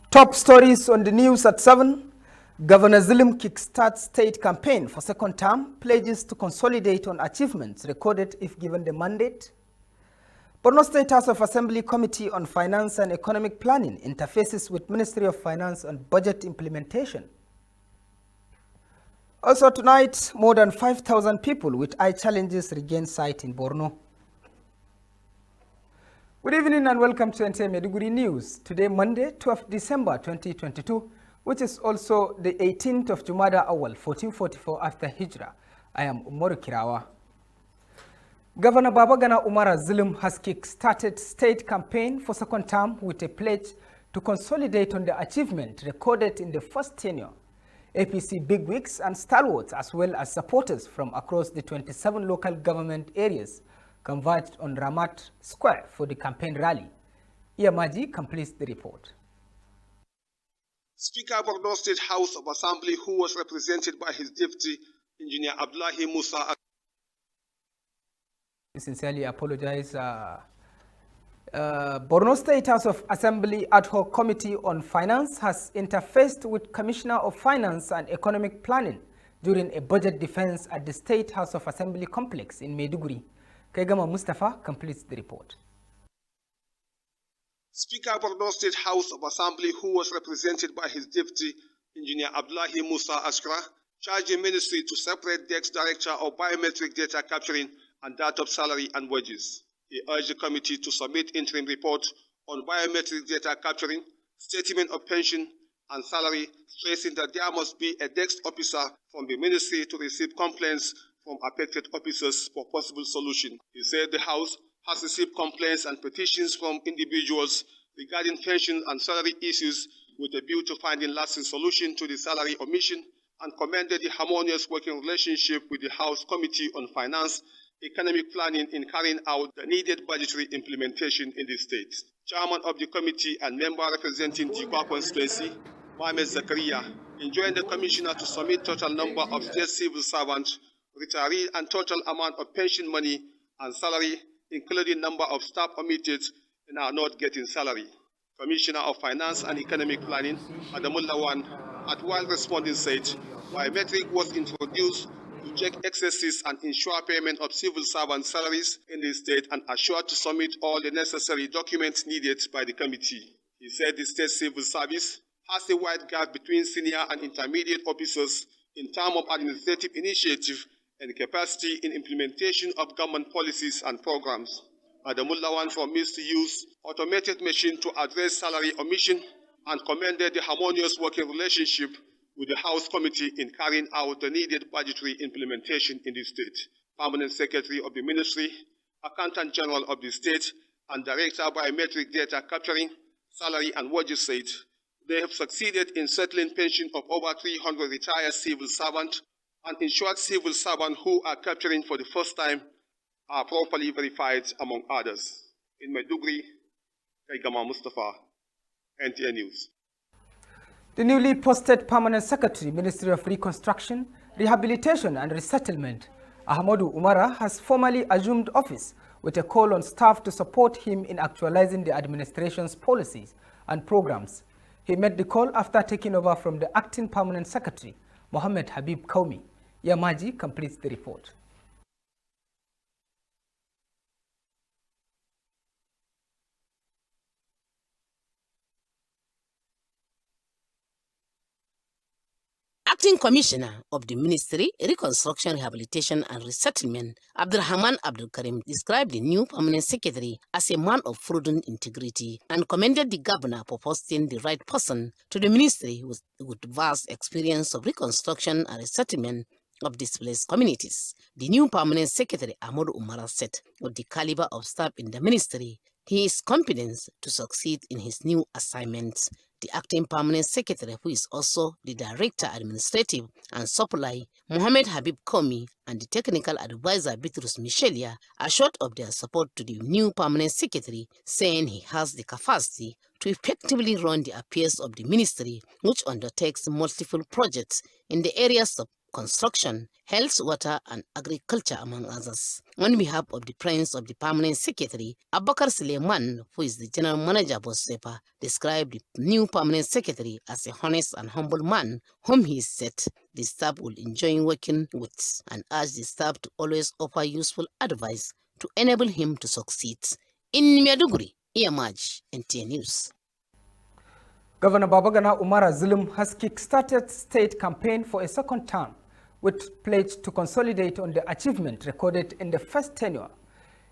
Top stories on the news at 7. Governor Zulum kickstarts state campaign for second term, pledges to consolidate on achievements recorded if given the mandate. Borno State House of Assembly Committee on Finance and Economic Planning interfaces with Ministry of Finance on budget implementation. Also tonight, more than 5,000 people with eye challenges regain sight in Borno. Good evening and welcome to NTA Maiduguri News. Today, Monday, 12th December 2022, which is also the 18th of Jumada Awal, 1444 after Hijrah. I am Umaru Kirawa. Governor Babagana Umara Zulum has kick-started state campaign for second term with a pledge to consolidate on the achievement recorded in the first tenure. APC bigwigs and stalwarts, as well as supporters from across the 27 local government areas, converged on Ramat Square for the campaign rally. Iyamaji completes the report. Speaker of Borno State House of Assembly, who was represented by his deputy, Engineer Abdullahi Musa. I sincerely apologize. Borno State House of Assembly Ad Hoc Committee on Finance has interfaced with Commissioner of Finance and Economic Planning during a budget defense at the State House of Assembly complex in Maiduguri. Kaigama Mustafa completes the report. Speaker of Borno State House of Assembly, who was represented by his deputy, Engineer Abdullahi Musa Askra, charged the ministry to separate the ex-director of biometric data capturing and that of salary and wages. He urged the committee to submit interim report on biometric data capturing, statement of pension and salary, stressing that there must be a desk officer from the ministry to receive complaints from affected officers for possible solution. He said the House has received complaints and petitions from individuals regarding pension and salary issues with a view to finding lasting solution to the salary omission, and commended the harmonious working relationship with the House Committee on Finance, Economic Planning in carrying out the needed budgetary implementation in the state. Chairman of the committee and member representing Jikwa constituency, Mohamed Zakaria, enjoined the commissioner to submit total number of state civil servants, retiree and total amount of pension money and salary, including number of staff omitted and are not getting salary. Commissioner of Finance and Economic Planning, Adamul Lawan, at while responding said, biometric was introduced to check excesses and ensure payment of civil servant salaries in the state and assured to submit all the necessary documents needed by the committee. He said the state civil service has a wide gap between senior and intermediate officers in terms of administrative initiative and capacity in implementation of government policies and programs. Adamul Lawan promised to use automated machine to address salary omission and commended the harmonious working relationship with the House Committee in carrying out the needed budgetary implementation in the state. Permanent Secretary of the Ministry, Accountant General of the state, and Director of Biometric Data Capturing, Salary and Wages said they have succeeded in settling pension of over 300 retired civil servants and ensured civil servants who are capturing for the first time are properly verified, among others. In Maiduguri, Kaigama Mustafa, NTA News. The newly posted Permanent Secretary, Ministry of Reconstruction, Rehabilitation and Resettlement, Ahmadu Umara, has formally assumed office with a call on staff to support him in actualizing the administration's policies and programs. He made the call after taking over from the acting Permanent Secretary, Mohammed Habib Kaumi. Yamaji completes the report. Acting Commissioner of the Ministry, Reconstruction, Rehabilitation and Resettlement, Abdulrahman Abdul Karim, described the new Permanent Secretary as a man of prudent integrity and commended the governor for posting the right person to the ministry with vast experience of reconstruction and resettlement of displaced communities. The new Permanent Secretary, Ahmadu Umara, said with the caliber of staff in the ministry, he is confident to succeed in his new assignments. The acting Permanent Secretary, who is also the Director Administrative and Supply, Mohammed Habib Komi, and the Technical Advisor, Bitrus Michelia, assured of their support to the new Permanent Secretary, saying he has the capacity to effectively run the affairs of the ministry, which undertakes multiple projects in the areas of construction, health, water, and agriculture, among others. On behalf of the Prince of the Permanent Secretary, Abubakar Suleiman, who is the General Manager of Bosepa, described the new Permanent Secretary as a honest and humble man whom he said the staff will enjoy working with, and urged the staff to always offer useful advice to enable him to succeed. In Maiduguri, Iyamaj, NTA News. Governor Babagana Umara Zulum has kick-started state campaign for a second term, with pledge to consolidate on the achievement recorded in the first tenure.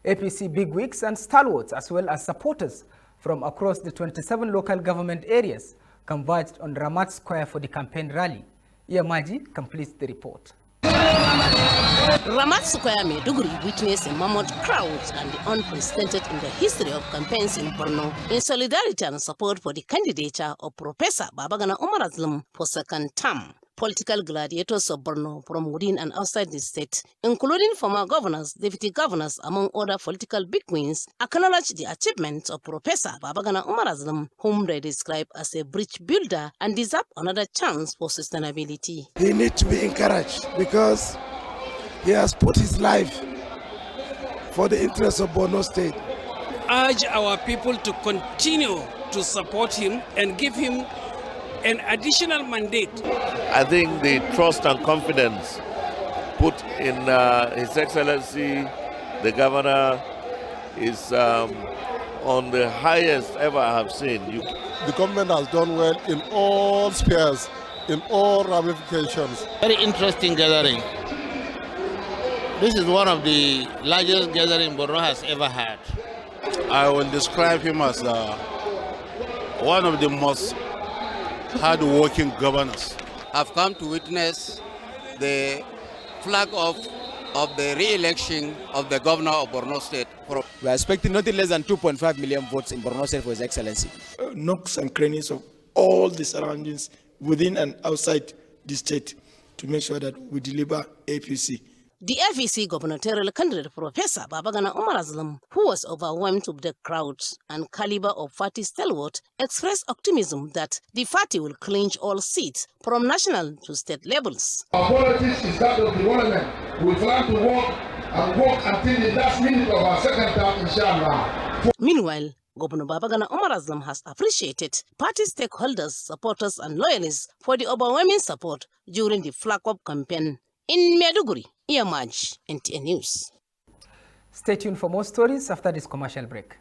APC bigwigs and stalwarts, as well as supporters from across the 27 local government areas, converged on Ramat Square for the campaign rally. Iyamaji completes the report. Ramat Square Maiduguri witnessed a mammoth crowd and the unprecedented in the history of campaigns in Borno in solidarity and support for the candidature of Professor Babagana Umara Zulum for second term. Political gladiators of Borno from within and outside the state, including former governors, deputy governors, among other political bigwigs, acknowledged the achievements of Professor Babagana Umara Zulum, whom they describe as a bridge builder and deserve another chance for sustainability. He needs to be encouraged because he has put his life for the interests of Borno State. Urge our people to continue to support him and give him an additional mandate. I think the trust and confidence put in His Excellency, the Governor, is on the highest ever I have seen. The government has done well in all spheres, in all ramifications. Very interesting gathering. This is one of the largest gatherings Borno has ever had. I will describe him as one of the most hard-working governors. I've come to witness the flag off of the re-election of the governor of Borno State. We are expecting nothing less than 2.5 million votes in Borno State for His Excellency. Nooks and crannies of all the surroundings within and outside the state to make sure that we deliver APC. The FEC gubernatorial candidate Professor Babagana Umara Zulum, who was overwhelmed with the crowds and caliber of party stalwart, expressed optimism that the party will clinch all seats from national to state levels. Our politics is that of development. We plan to work until the last minute of our second term, inshallah. Meanwhile, Governor Babagana Umara Zulum has appreciated party stakeholders, supporters and loyalists for the overwhelming support during the flag-up campaign. In Maiduguri, Iyamaj, NTA News. Stay tuned for more stories after this commercial break.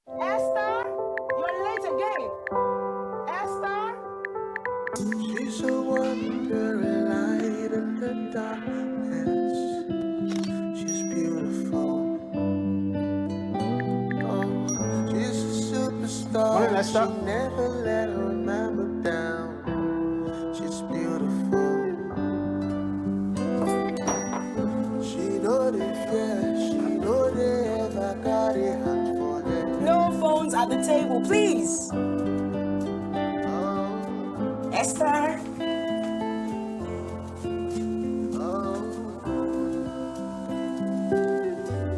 Esther, you're late again. Esther? She's a wandering light in the darkness. She's beautiful. Oh, she's a superstar. Morning, Esther. She never let her mama down. She's beautiful. No phones at the table, please. Esther.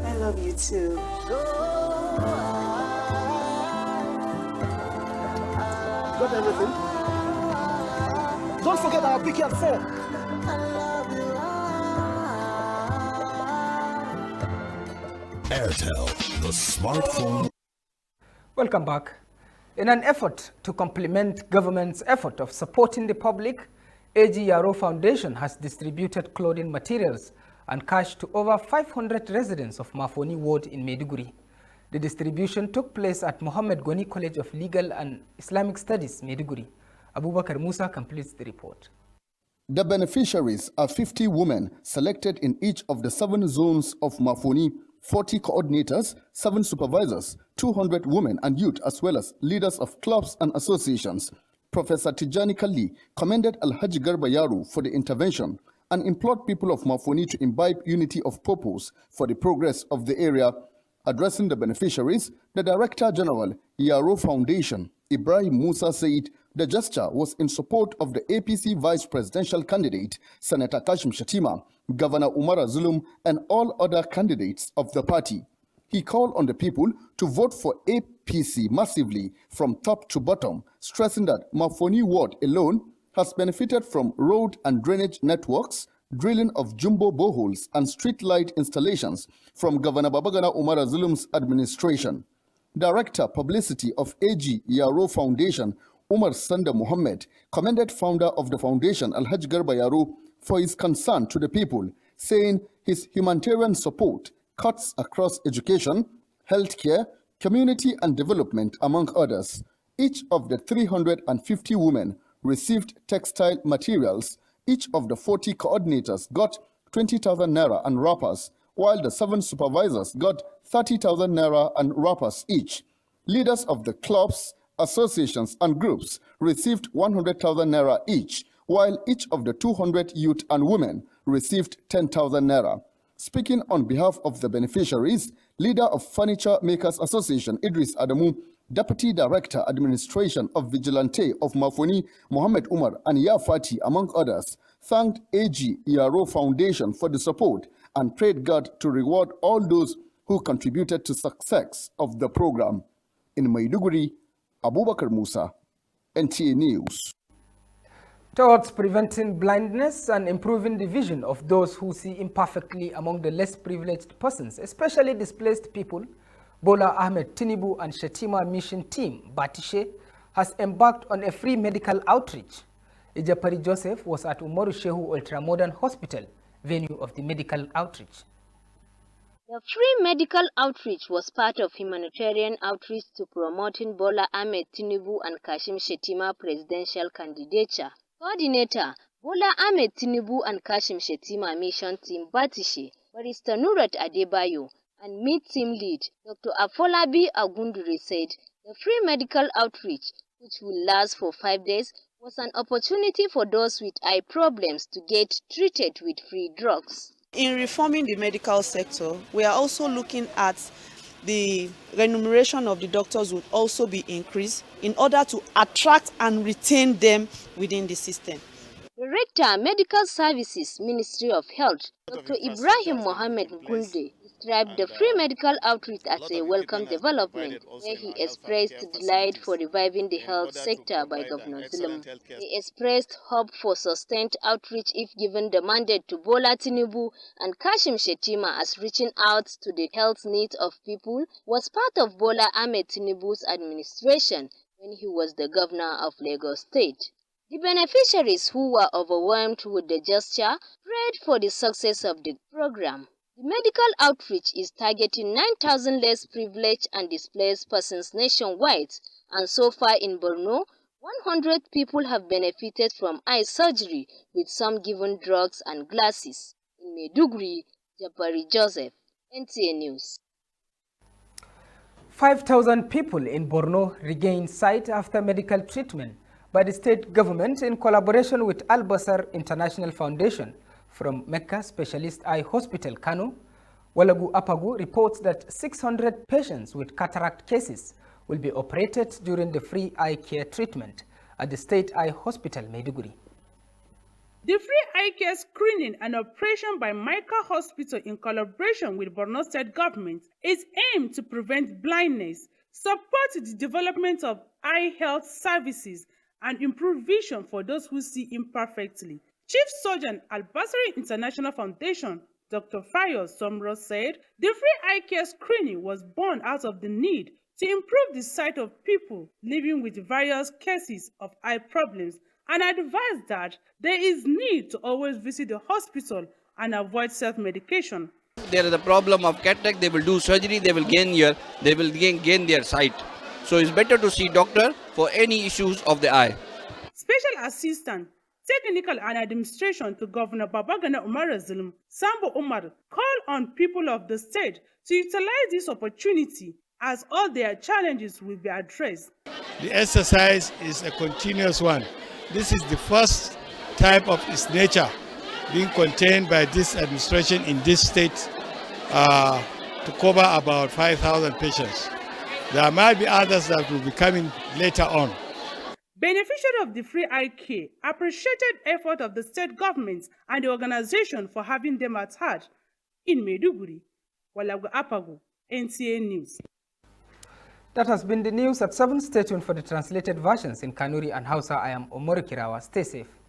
I love you too. Got everything? Don't forget I'll pick you at 4. Airtel, the smartphone. Welcome back. In an effort to complement government's effort of supporting the public, AG Yaro Foundation has distributed clothing materials and cash to over 500 residents of Mafoni Ward in Maiduguri. The distribution took place at Mohammed Goni College of Legal and Islamic Studies, Maiduguri. Abubakar Musa completes the report. The beneficiaries are 50 women selected in each of the 7 zones of Mafoni, 40 coordinators, 7 supervisors, 200 women and youth, as well as leaders of clubs and associations. Professor Tijani Kali commended Alhaji Garba Yaru for the intervention and implored people of Mafoni to imbibe unity of purpose for the progress of the area. Addressing the beneficiaries, the Director General, Yaro Foundation, Ibrahim Musa, said the gesture was in support of the APC vice presidential candidate, Senator Kashim Shatima, Governor Umara Zulum, and all other candidates of the party. He called on the people to vote for APC massively from top to bottom, stressing that Mafoni Ward alone has benefited from road and drainage networks, drilling of jumbo boreholes and street light installations from Governor Babagana Umar Zulum's administration. Director Publicity of AG Yaro Foundation, Umar Sanda Mohammed, commended founder of the foundation, Alhaj Garba Yaro, for his concern to the people, saying his humanitarian support cuts across education, healthcare, community and development, among others. Each of the 350 women received textile materials. Each of the 40 coordinators got 20,000 naira and wrappers, while the 7 supervisors got 30,000 naira and wrappers each. Leaders of the clubs, associations and groups received 100,000 naira each, while each of the 200 youth and women received 10,000 naira. Speaking on behalf of the beneficiaries, leader of Furniture Makers Association, Idris Adamu, Deputy Director Administration of Vigilante of Mafoni, Mohammed Umar and Yafati, among others, thanked AG Yaro Foundation for the support and prayed God to reward all those who contributed to success of the program. In Maiduguri, Abubakar Musa, NTA News. Towards preventing blindness and improving the vision of those who see imperfectly among the less privileged persons, especially displaced people, Bola Ahmed Tinubu and Shetima Mission Team, Batishe, has embarked on a free medical outreach. Ijapari Joseph was at Umaru Shehu Ultramodern Hospital, venue of the medical outreach. The free medical outreach was part of humanitarian outreach to promoting Bola Ahmed Tinubu and Kashim Shetima presidential candidature. Coordinator Bola Ahmed Tinubu and Kashim Shetima Mission Team Batishe, Barrister Nurat Adebayo, and Meet Team Lead Dr. Afolabi Agundure said the free medical outreach, which will last for 5 days, was an opportunity for those with eye problems to get treated with free drugs. In reforming the medical sector, we are also looking at the remuneration of the doctors would also be increased in order to attract and retain them within the system. Director, Medical Services, Ministry of Health, Dr. Ibrahim Mohammed Gunde, described the free medical outreach as a welcome development, where he expressed delight for reviving the health sector by Governor Zulum. He expressed hope for sustained outreach if given the mandate to Bola Tinubu, and Kashim Shetima as reaching out to the health needs of people was part of Bola Ahmed Tinubu's administration when he was the governor of Lagos State. The beneficiaries, who were overwhelmed with the gesture, prayed for the success of the program. The medical outreach is targeting 9,000 less privileged and displaced persons nationwide, and so far in Borno, 100 people have benefited from eye surgery, with some given drugs and glasses. In Maiduguri, Japari Joseph, NTA News. 5,000 people in Borno regained sight after medical treatment by the state government in collaboration with Al Basar International Foundation. From Mecca Specialist Eye Hospital, Kano, Walagu Apagu reports that 600 patients with cataract cases will be operated during the free eye care treatment at the State Eye Hospital, Maiduguri. The free eye care screening and operation by Micah Hospital in collaboration with Borno State Government is aimed to prevent blindness, support the development of eye health services, and improve vision for those who see imperfectly. Chief Surgeon Al Basari International Foundation, Dr. Fayos Somro, said the free eye care screening was born out of the need to improve the sight of people living with various cases of eye problems, and advised that there is need to always visit the hospital and avoid self-medication. There is a problem of cataract, they will do surgery, they will gain their sight. So it's better to see doctor for any issues of the eye. Special Assistant, Technical and Administration to Governor Babagana Umar Zulum, Sambo Umar, called on people of the state to utilize this opportunity as all their challenges will be addressed. The exercise is a continuous one. This is the first type of its nature being contained by this administration in this state to cover about 5,000 patients. There might be others that will be coming later on. Beneficiaries of the free eye care appreciated effort of the state government and the organization for having them at heart. In Maiduguri, Walagu Apagu, NTA News. That has been the news at 7. Stay tuned for the translated versions in Kanuri and Hausa. I am Omori Kirawa. Stay safe.